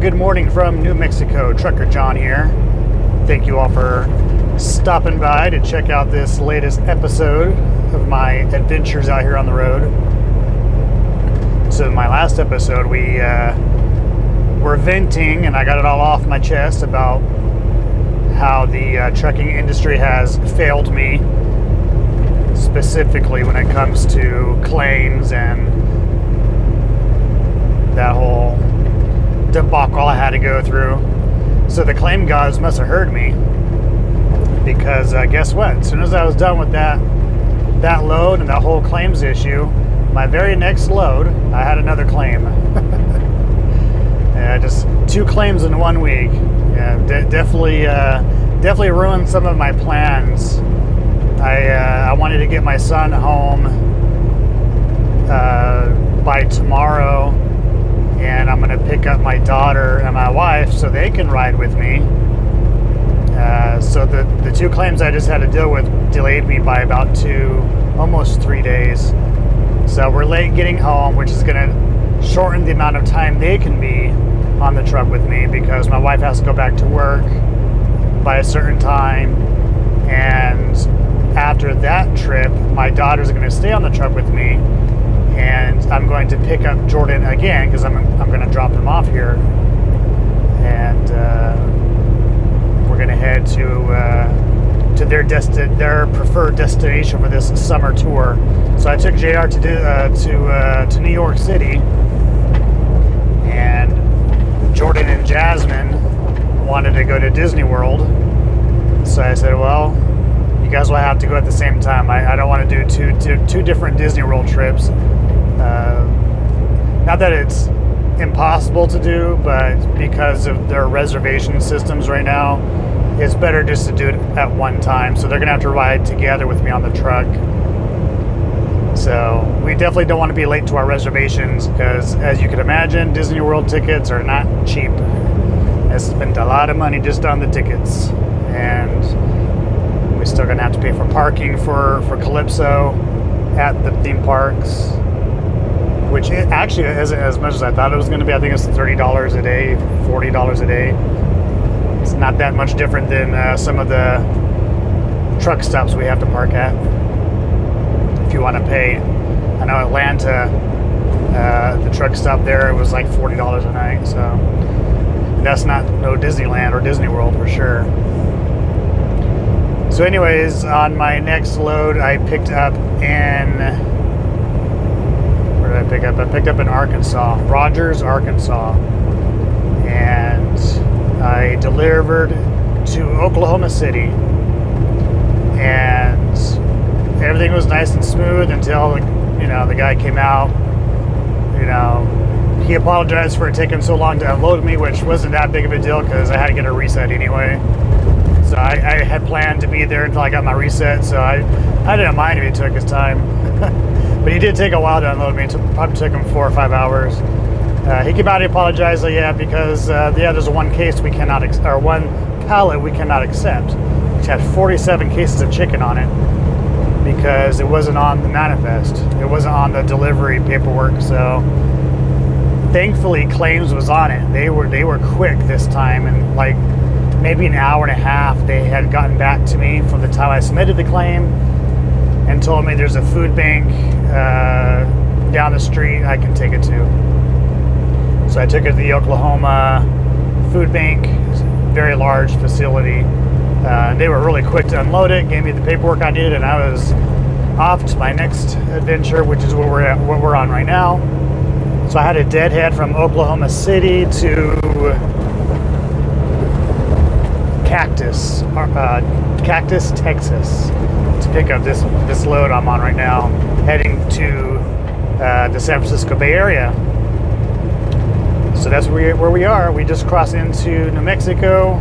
good morning from New Mexico. Trucker John here. Thank you all for stopping by to check out this latest episode of my adventures out here on the road. So in my last episode, we were venting, and I got it all off my chest about how the trucking industry has failed me, specifically when it comes to claims and that whole debacle I had to go through. So the claim gods must have heard me, because guess what? As soon as I was done with that load and that whole claims issue, my very next load, I had another claim. Yeah, just 2 claims in 1 week. Yeah, definitely ruined some of my plans. I wanted to get my son home by tomorrow, and I'm going to pick up my daughter and my wife so they can ride with me. So the 2 claims I just had to deal with delayed me by about almost 3 days. So we're late getting home, which is going to shorten the amount of time they can be on the truck with me, because my wife has to go back to work by a certain time. And after that trip, my daughter's going to stay on the truck with me, and I'm going to pick up Jordan again, because I'm going to drop him off here, and we're going to head to their preferred destination for this summer tour. So I took JR to New York City, and Jordan and Jasmine wanted to go to Disney World. So I said, well, you guys will have to go at the same time. I don't want to do two different Disney World trips. Not that it's impossible to do, but because of their reservation systems right now, it's better just to do it at one time. So they're going to have to ride together with me on the truck. So we definitely don't want to be late to our reservations, because as you can imagine, Disney World tickets are not cheap. I spent a lot of money just on the tickets, and we're still going to have to pay for parking for Calypso at the theme parks, which it actually isn't as much as I thought it was going to be. I think it's $30 a day, $40 a day. It's not that much different than some of the truck stops we have to park at. If you want to pay, I know Atlanta, the truck stop there, it was like $40 a night. So that's not no Disneyland or Disney World for sure. So anyways, on my next load, I picked up in, where did I pick up? I picked up in Arkansas, Rogers, Arkansas. And I delivered to Oklahoma City. And everything was nice and smooth until, the guy came out. He apologized for it taking so long to unload me, which wasn't that big of a deal because I had to get a reset anyway. So I had planned to be there until I got my reset, so I didn't mind if he took his time. But he did take a while to unload me. It probably took him 4 or 5 hours. He came out and apologized, because there's one case we cannot, or one pallet we cannot accept, which had 47 cases of chicken on it, because it wasn't on the manifest. It wasn't on the delivery paperwork. So thankfully claims was on it. They were quick this time, and like maybe an hour and a half they had gotten back to me from the time I submitted the claim and told me there's a food bank down the street I can take it to. So I took it to the Oklahoma food bank, very large facility. They were really quick to unload it, gave me the paperwork I needed, and I was off to my next adventure, which is what we're on right now. So I had a deadhead from Oklahoma City to Cactus, Texas, to pick up this load I'm on right now, heading to the San Francisco Bay Area. So that's where we are. We just crossed into New Mexico,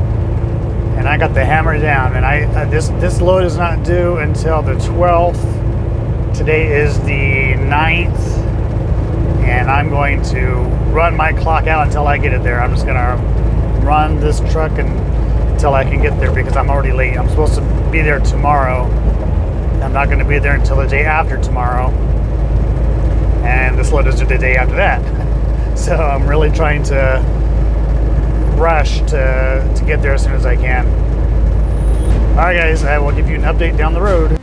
and I got the hammer down. And this load is not due until the 12th. Today is the 9th, and I'm going to run my clock out until I get it there. I'm just gonna run this truck until I can get there, because I'm already late. I'm supposed to be there tomorrow. I'm not going to be there until the day after tomorrow, and this load is due the day after that. So I'm really trying to rush to get there as soon as I can. All right, guys, I will give you an update down the road.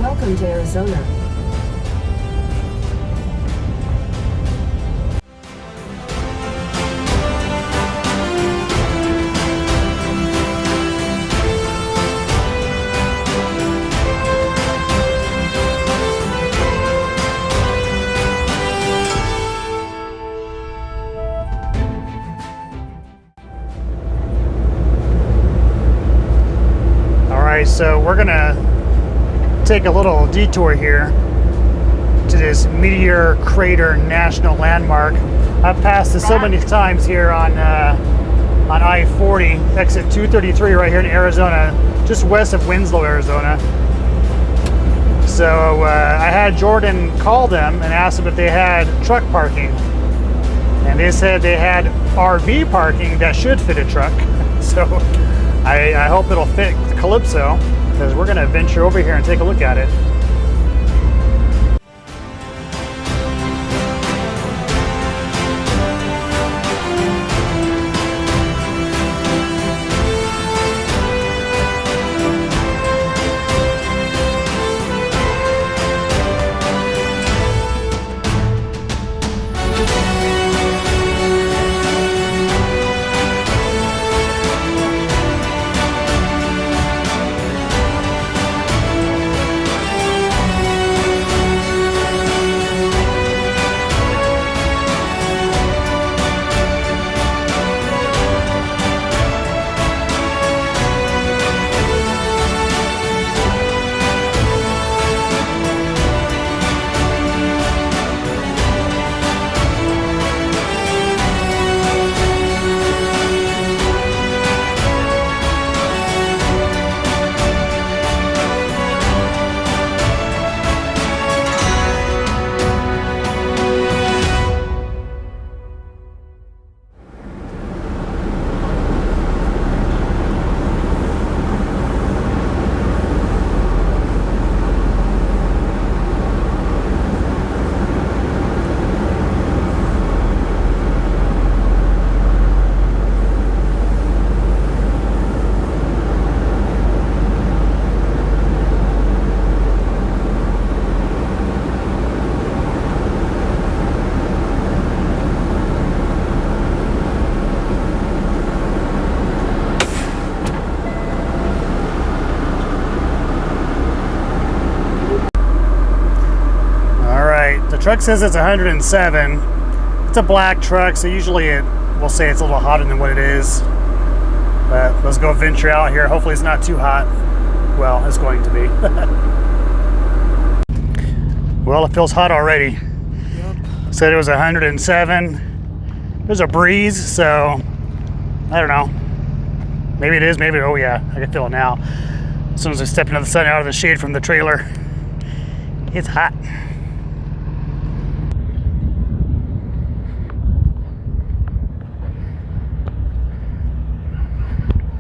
Welcome to Arizona. All right, so we're gonna take a little detour here to this Meteor Crater National Landmark. I've passed this so many times here on I-40, exit 233 right here in Arizona, just west of Winslow, Arizona. So I had Jordan call them and ask them if they had truck parking. And they said they had RV parking that should fit a truck. So I hope it'll fit Calypso, because we're going to venture over here and take a look at it. The truck says it's 107. It's a black truck, so usually it will say it's a little hotter than what it is. But let's go venture out here. Hopefully it's not too hot. Well, it's going to be. Well, it feels hot already. Yep. Said it was 107. There's a breeze, so I don't know. Maybe it is, maybe, oh yeah, I can feel it now. As soon as I step into the sun out of the shade from the trailer, it's hot.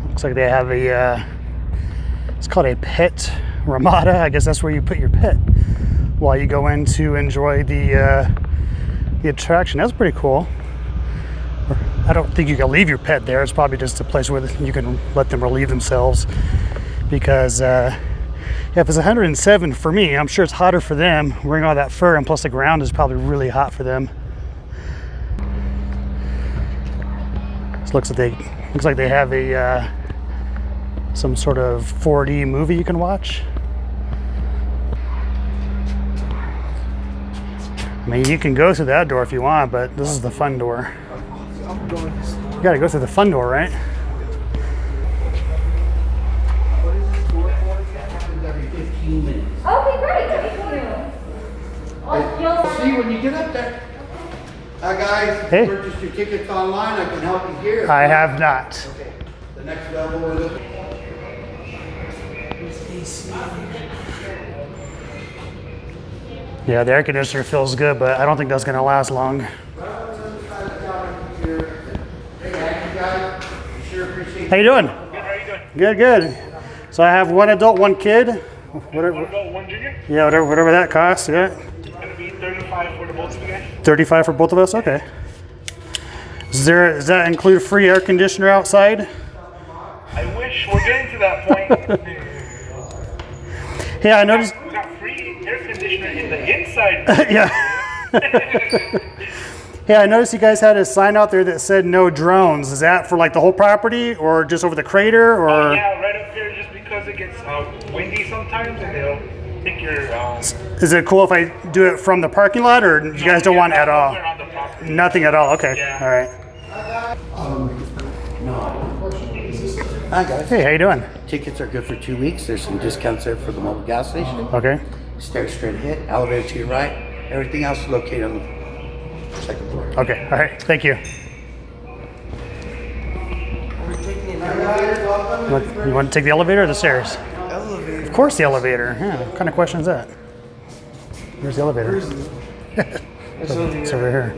Looks like they have a, it's called a pet ramada. I guess that's where you put your pet while you go in to enjoy the attraction. That's pretty cool. I don't think you can leave your pet there. It's probably just a place where you can let them relieve themselves. Because yeah, if it's 107 for me, I'm sure it's hotter for them wearing all that fur, and plus the ground is probably really hot for them. This looks like they have a some sort of 4D movie you can watch. I mean, you can go through that door if you want, but this is the fun door. You gotta go through the fun door, right? when you get up there. Hi guys, Hey. purchased your tickets online. I can help you here. I have not. Okay. The next level is up. Yeah, the air conditioner feels good, but I don't think that's gonna last long. How you doing? Good, how you doing? Good, good. So I have one adult, one kid. Whatever. One adult, one junior. Yeah, whatever that costs. Yeah. It's gonna be 35 for the both of you guys. 35 for both of us. Okay. Does that include free air conditioner outside? I wish we're getting to that point. Yeah, I noticed. We got free air conditioner in the inside. Yeah. Yeah, I noticed you guys had a sign out there that said no drones. Is that for like the whole property or just over the crater or? Yeah, right up there just because it gets windy sometimes and they'll take your. Is it cool if I do it from the parking lot or you guys don't want it at all? On the property. Nothing at all. Okay. Yeah. All right. Hi guys. Hey, how you doing? Tickets are good for 2 weeks. There's some discounts there for the mobile gas station. Okay. Stairs straight ahead, elevator to your right. Everything else is located on the second floor. Okay. All right. Thank you. You want to take the elevator or the stairs? Elevator. Of course, the elevator. Yeah. What kind of question is that? Where's the elevator? It's over It's here. over here.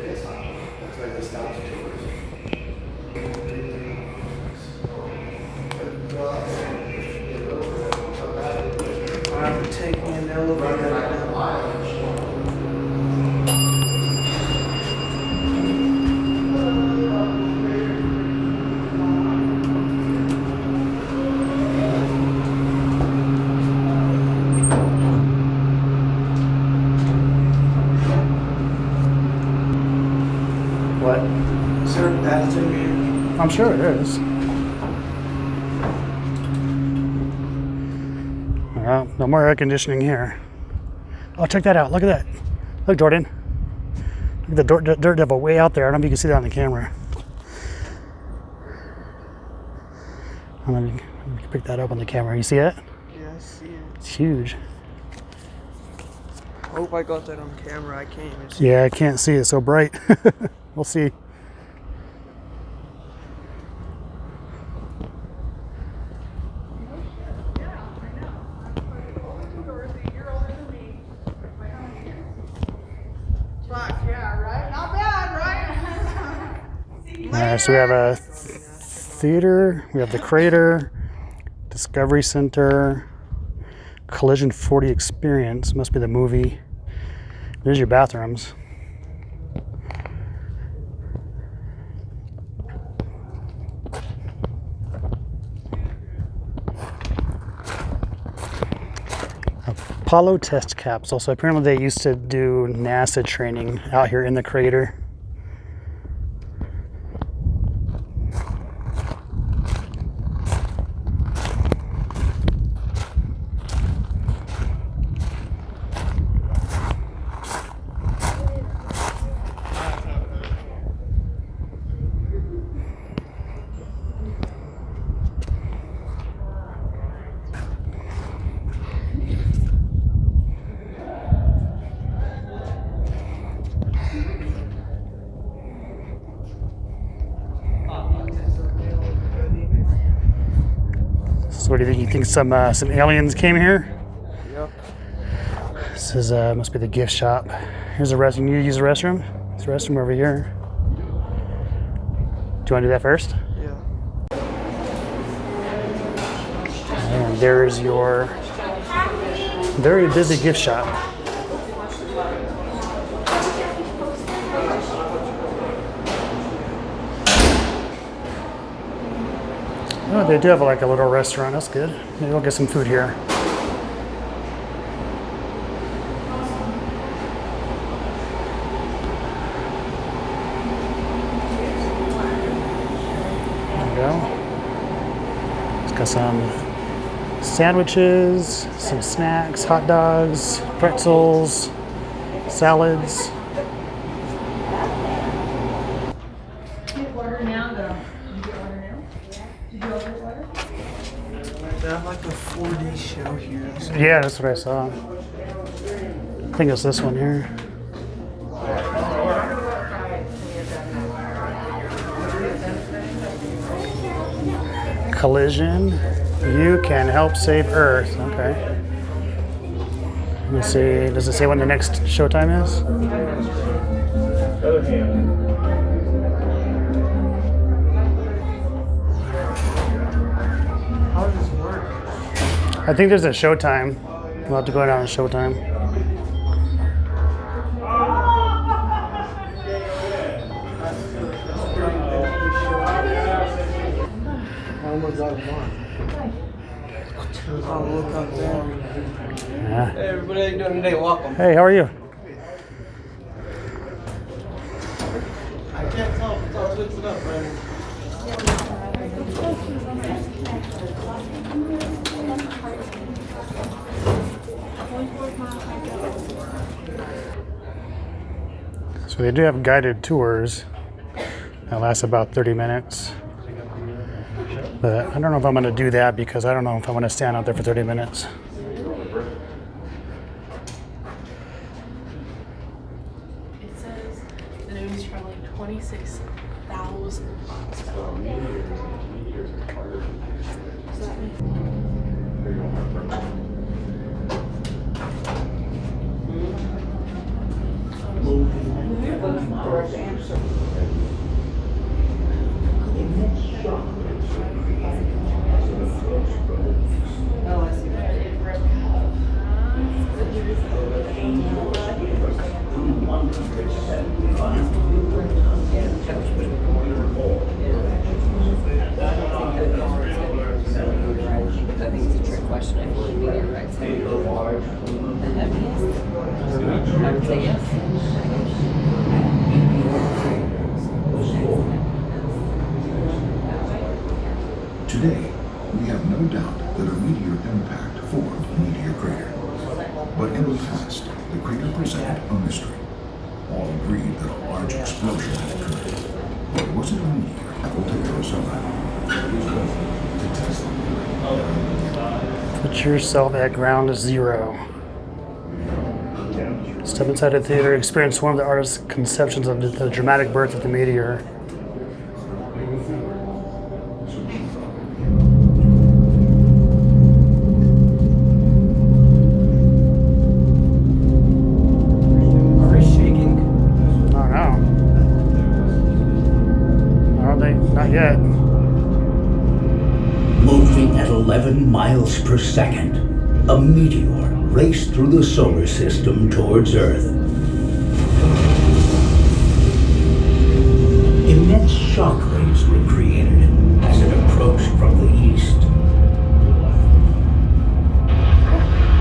I'm taking an elevator. What? Is there a bathroom here? I'm sure it is. Well, no more air conditioning here. Oh, check that out. Look at that. Look, Jordan. Look at the dirt devil way out there. I don't know if you can see that on the camera. I don't know if you can pick that up on the camera. You see it? Yeah, I see it. It's huge. I hope I got that on camera. I can't even see. Yeah, I can't see it so bright. We'll see. Alright, so we have a theater, we have the crater, Discovery Center, Collision 40 Experience, must be the movie. There's your bathrooms. Apollo test capsule. So apparently they used to do NASA training out here in the crater. So what do you think? You think some aliens came here? Yep. This is must be the gift shop. Here's a restroom. You use the restroom? There's a restroom over here. Do you want to do that first? Yeah. And there's your very busy gift shop. Oh, they do have like a little restaurant. That's good. Maybe we'll get some food here. There we go. It's got some sandwiches, some snacks, hot dogs, pretzels, salads. They have like a 4D show here. Yeah, that's what I saw. I think it's this one here. collision. You can help save Earth. Okay. Let me see. Does it say when the next showtime is? How does this work? I think there's a showtime. We'll have to go down to showtime. I'll look up there. Yeah. Hey, everybody, how you doing today? Welcome. Hey, how are you? I can't tell if it's all twisted up, Brandon. So they do have guided tours that last about 30 minutes. But I don't know if I'm going to do that because I don't know if I want to stand out there for 30 minutes. It says the moon is traveling 26,000 miles per hour. Does that mean? I think it's a trick question. I believe meteor, right? So the heaviest? I would say yes. Today, we have no doubt that a meteor impact formed Meteor Crater. But in the past, the crater presented a mystery. All agreed that a large explosion had occurred. But was it a meteor that will take Arizona? To test Put yourself at ground zero. Step inside the theater, experience one of the artist's conceptions of the dramatic birth of the meteor. Are we shaking? I don't know. I don't think, not yet. Moving at 11 miles per second, a meteor raced through the solar system towards Earth. Immense shock waves were created as it approached from the east.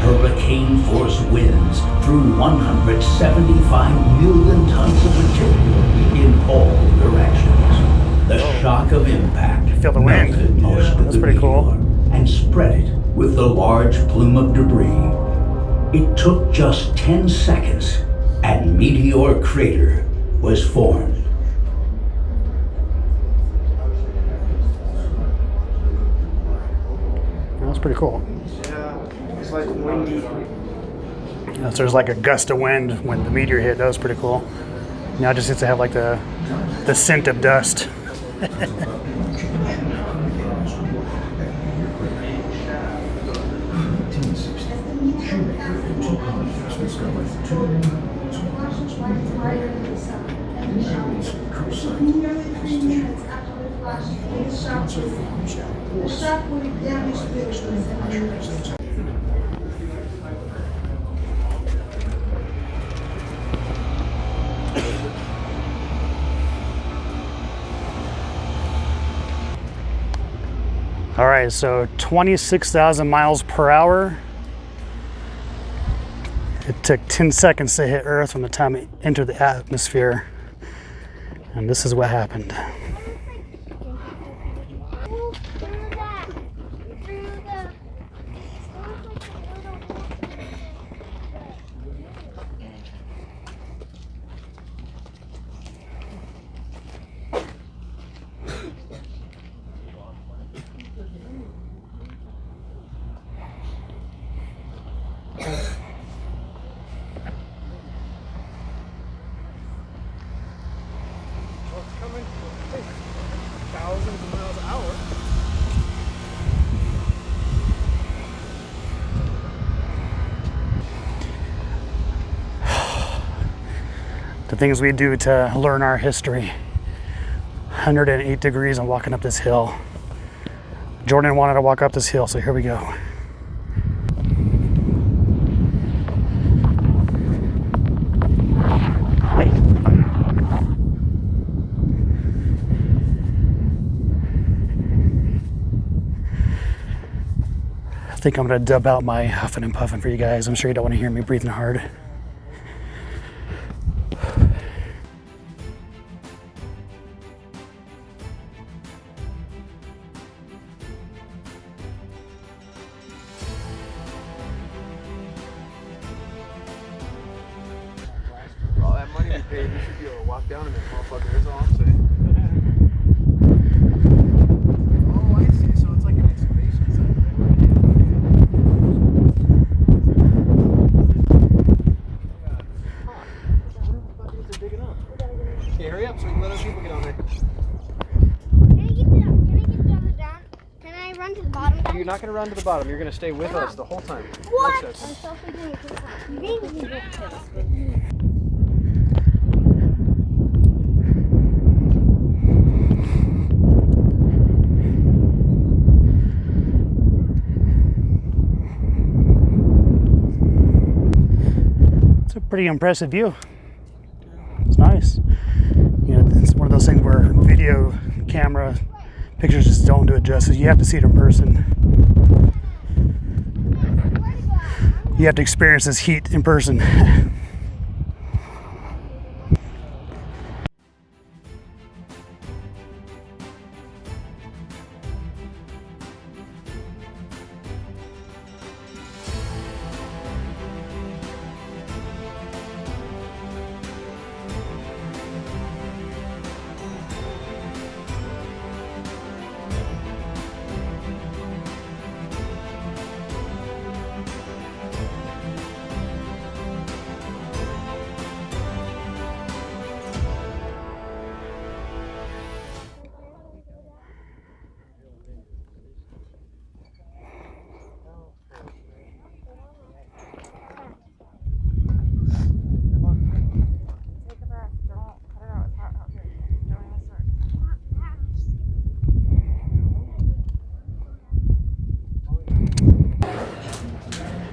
Hurricane-force winds threw 175 million tons of material in all directions. The shock of impact Feel the wind. melted most of That's the pretty cool. meteor and spread it with a large plume of debris. It took just 10 seconds and Meteor Crater was formed. That's pretty cool. Yeah. It's like windy. So there's like a gust of wind when the meteor hit. That was pretty cool. Now it just gets to have like the scent of dust. All right, so 26,000 miles per hour. It took 10 seconds to hit Earth from the time it entered the atmosphere. And this is what happened. Coming thousands of miles an hour. The things we do to learn our history. 108 degrees and walking up this hill. Jordan wanted to walk up this hill, so here we go. I think I'm gonna dub out my huffing and puffing for you guys. I'm sure you don't want to hear me breathing hard. All that money we paid, we should be able to walk down in this motherfucker. That's all I'm saying. Oh, I see. So it's like an excavation site. Okay, hurry up so we can let other people get on there. Can I get the other down? Can I run to the bottom? You're not going to run to the bottom. You're going to stay with us the whole time. What? Watch us. I'm so freaking excited. You think we can get this? It's a pretty impressive view. It's nice. You know, it's one of those things where video camera pictures just don't do it justice. You have to see it in person. You have to experience this heat in person.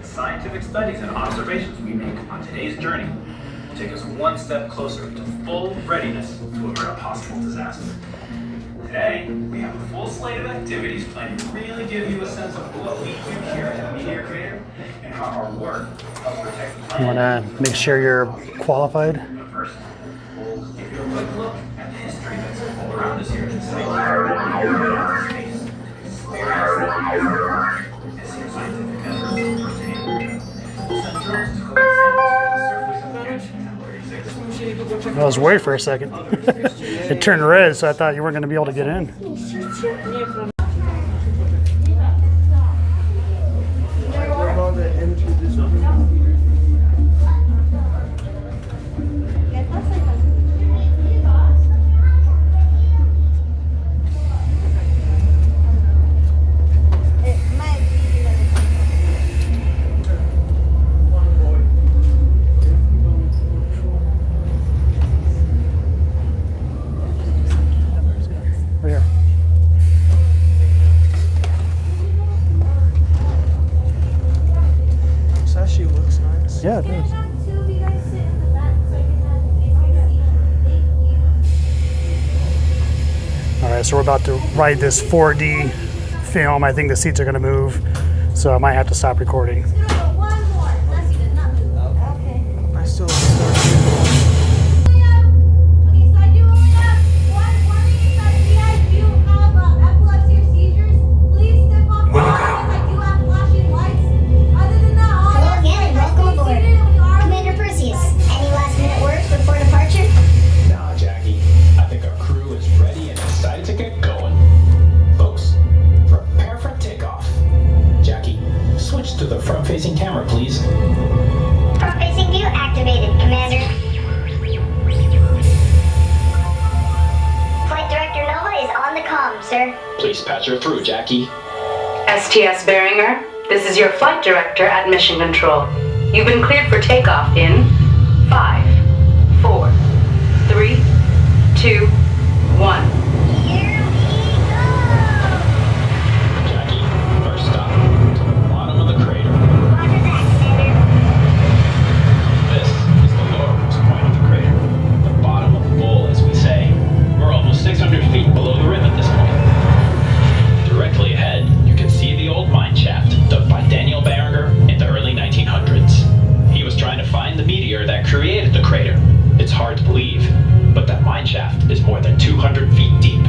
Scientific studies and observations we make on today's journey will take us one step closer to full readiness to avert a possible disaster. Today, we have a full slate of activities planned to really give you a sense of what we do here at Meteor Creator and how our work helps protect the You want planet. to make sure you're qualified? But first, we'll give you a quick look at the history that's all around us here at the site. Space, experience, and see scientific efforts firsthand. We'll send drones to collect samples from the surface of the January 6th. I was worried for a second. It turned red, so I thought you weren't going to be able to get in. All the entry this Right here. This actually looks nice. Yeah, it does. All right, so we're about to ride this 4D film. I think the seats are going to move, so I might have to stop recording. I still Nah, Jackie. I think our crew is ready and excited to get going. Folks, prepare for takeoff. Jackie, switch to the front-facing camera, please. Front-facing view activated, Commander. Flight Director Nova is on the comm, sir. Please patch her through, Jackie. STS Beringer, this is your flight director at Mission Control. You've been cleared for takeoff in 5, 4, 3, 2, 1. Jackie, first stop, to the bottom of the crater. This is the lowermost point of the crater, the bottom of the bowl, as we say. We're almost 600 feet below the rim at this point. Directly ahead, you can see the old mine shaft dug by Daniel Barringer in the early 1900s. He was trying to find the meteor that created the crater. It's hard to believe, but that mine shaft is more than 200 feet deep.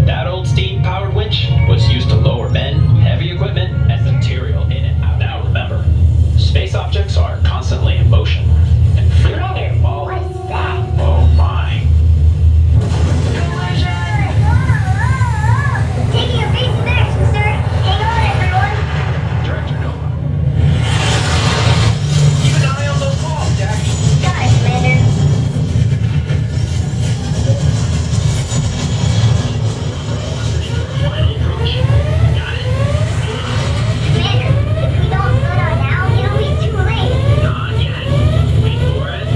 That old steam-powered winch was used to lower men, heavy equipment, and material in and out. Now remember, space objects are constantly in motion, and freeing all that. Oh my. Taking a basic action, sir. Hang on, everyone. Director Nova. Keep an eye on those walls, Jack. Got it, Commander. Commander, if we don't slow down now, it'll be too late. Not yet. Wait for it.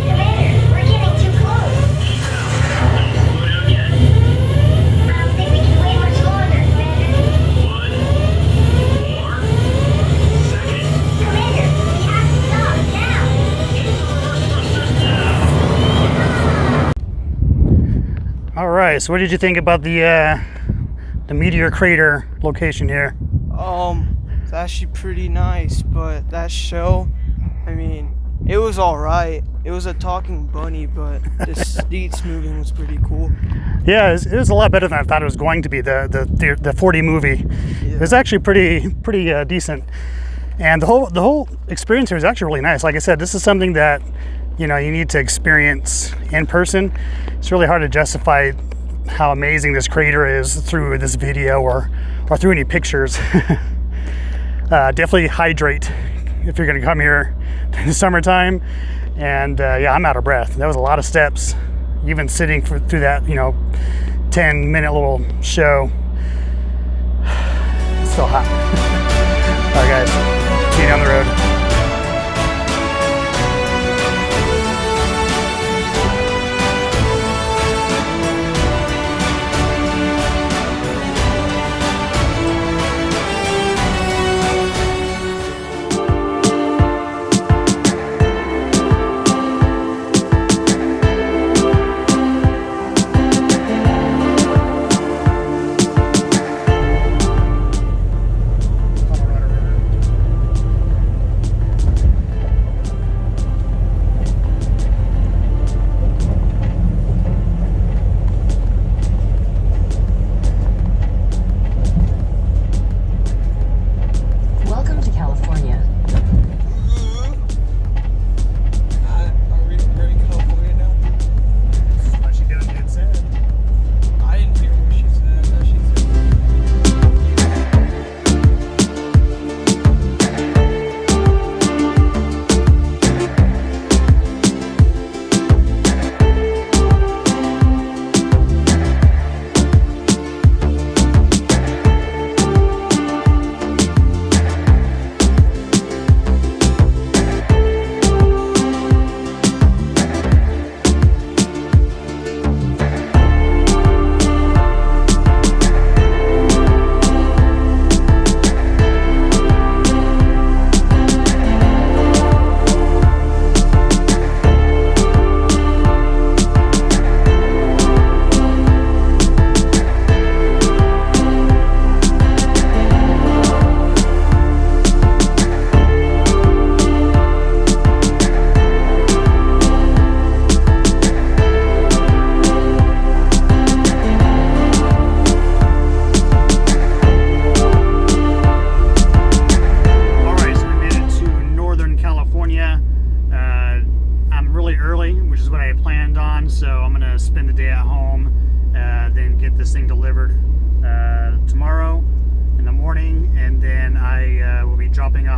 Commander, we're getting too close. Don't slow down yet. I don't think we can wait much longer, Commander. 1 more second. Commander, we have to stop now. All right. So, what did you think about the Meteor crater location here? It's actually pretty nice, but that show, I mean, it was alright. It was a talking bunny, but the seats moving was pretty cool. Yeah, it was a lot better than I thought it was going to be. The 4D movie. It was actually pretty decent, and the whole experience here is actually really nice. Like I said, this is something that you need to experience in person. It's really hard to justify how amazing this crater is through this video or through any pictures. Definitely hydrate if you're going to come here in the summertime. And yeah, I'm out of breath. That was a lot of steps, even sitting through that 10-minute little show. It's still hot. All right, guys, see you down the road. Welcome to California. Are we in California now? What she did and said. I didn't hear what she said. I thought she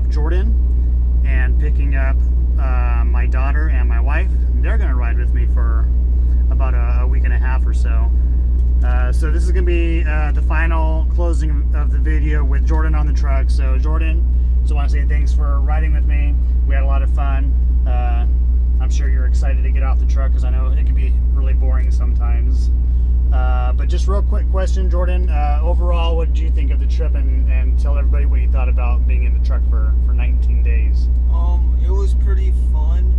Jordan and picking up my daughter and my wife. They're going to ride with me for about a week and a half or so. So this is going to be the final closing of the video with Jordan on the truck. So Jordan, just want to say thanks for riding with me. We had a lot of fun. I'm sure you're excited to get off the truck because I know it can be really boring sometimes. But just real quick question, Jordan. Overall, what did you think of the trip, and tell everybody what you thought about being in the truck for 19 days? It was pretty fun.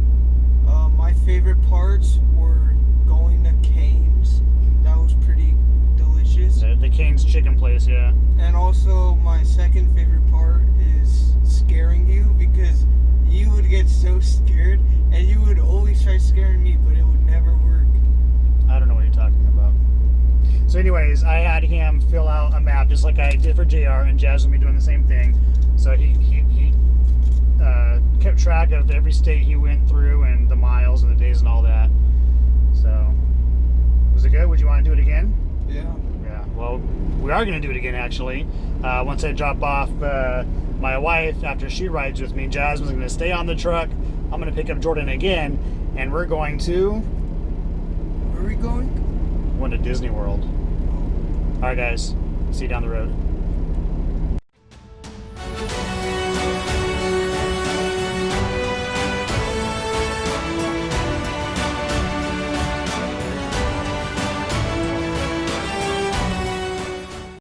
My favorite parts were going to Cane's. That was pretty delicious. The Cane's chicken place, yeah. And also, my second favorite part is scaring you, because you would get so scared and you would always try scaring me, but it would never work. I don't know what you're talking about. So anyways, I had him fill out a map just like I did for JR, and Jazz will be doing the same thing. So he kept track of every state he went through and the miles and the days and all that. So, was it good? Would you want to do it again? Yeah. Yeah, well, we are going to do it again, actually. Once I drop off my wife after she rides with me, Jasmine's going to stay on the truck. I'm going to pick up Jordan again, and we're going to... Where are we going? We're going to Disney World. All right, guys. See you down the road.